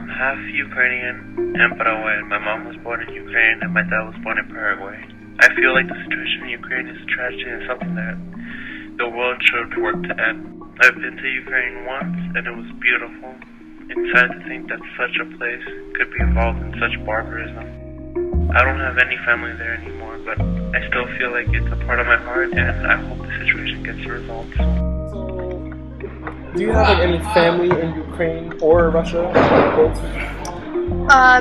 half Ukrainian and Paraguayan. My mom was born in Ukraine and my dad was born in Paraguay. I feel like the situation in Ukraine is a tragedy and something that the world should work to end. I've been to Ukraine once and it was beautiful. It's sad to think that such a place could be involved in such barbarism. I don't have any family there anymore, but I still feel like it's a part of my heart and I hope the situation gets resolved. Do you have like any family in Ukraine or Russia? Both?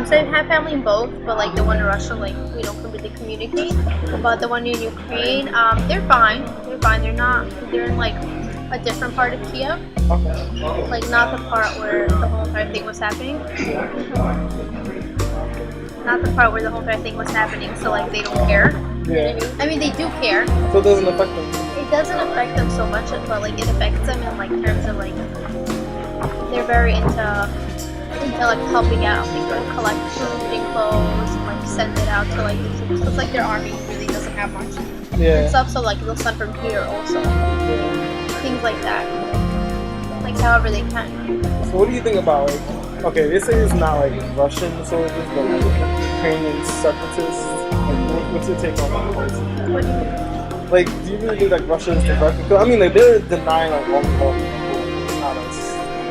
So I have family in both, but like the one in Russia, like we don't really communicate. But the one in Ukraine, they're fine. They're fine. They're in like a different part of Kiev. Okay. Like not the part where the whole entire thing was happening. Not the part where the whole entire thing was happening, so like they don't care. Yeah. I mean they do care. So it doesn't affect them? It doesn't affect them so much, but like it affects them in like terms of like they're very into like helping out, like they'll collect food and clothes and like send it out to like because like their army really doesn't have much and stuff, so like they'll send from here also. Things like that. Like however they can. So what do you think about like, okay, they say it's not like Russian soldiers, but like Ukrainian separatists. Like, what's your take on that? What do you mean? Like, do you really think like Russia is directly? Because I mean, like they're denying like all people. It's not us.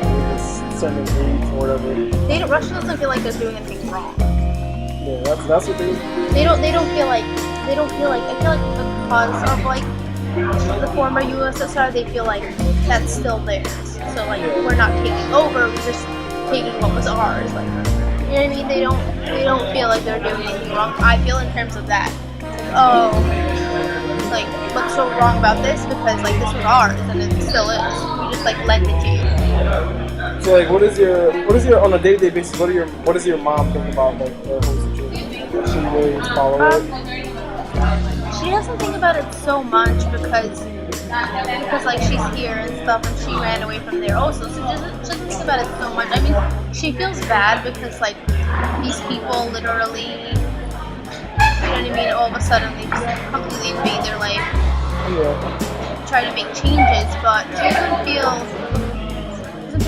They're just sending aid or whatever. Russia doesn't feel like they're doing anything wrong. Yeah, that's what they. They don't feel like I feel like because of like the former USSR, they feel like that's still theirs. So like we're not taking over, we're just taking what was ours. Like, you know what I mean? They don't feel like they're doing anything wrong. I feel in terms of that. Oh, like what's so wrong about this? Because like this was ours and it still is. We just like lent it to you. So like, what is your on a day-to-day basis? What does your mom think about like the whole situation? Does she really follow it? She doesn't think about it so much because like she's here and stuff, and she ran away from there also. So she doesn't think about it so much. I mean, she feels bad because like these people literally, you know what I mean? All of a sudden they just completely invade their life, try to make changes, but she doesn't feel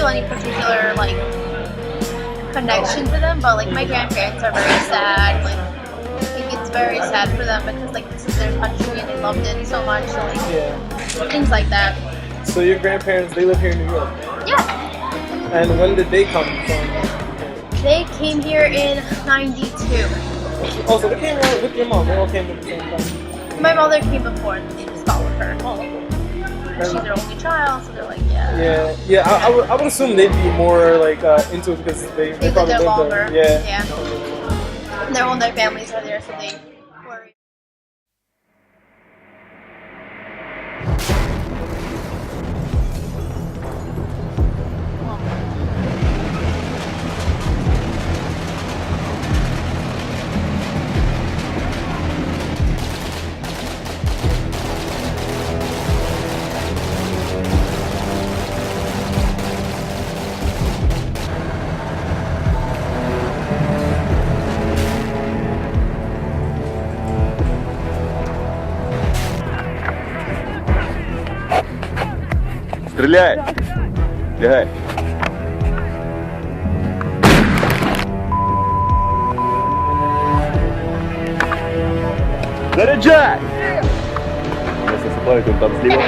any particular like connection to them. But like my grandparents are very sad. Like I think it's very sad for them because like this is their country and they loved it so much. So like things like that. So your grandparents, they live here in New York? Yeah. And when did they come from? They came here in '92. Oh, so they came out with your mom. They all came at the same time. My mother came before and they just followed her. She's their only child, so they're like, Yeah. I would assume they'd be more like into it because they probably live there longer. There. Yeah. And their families are there, so they worry. Стреляй! Лягай! Заряджай! Сейчас засыпает он там слева.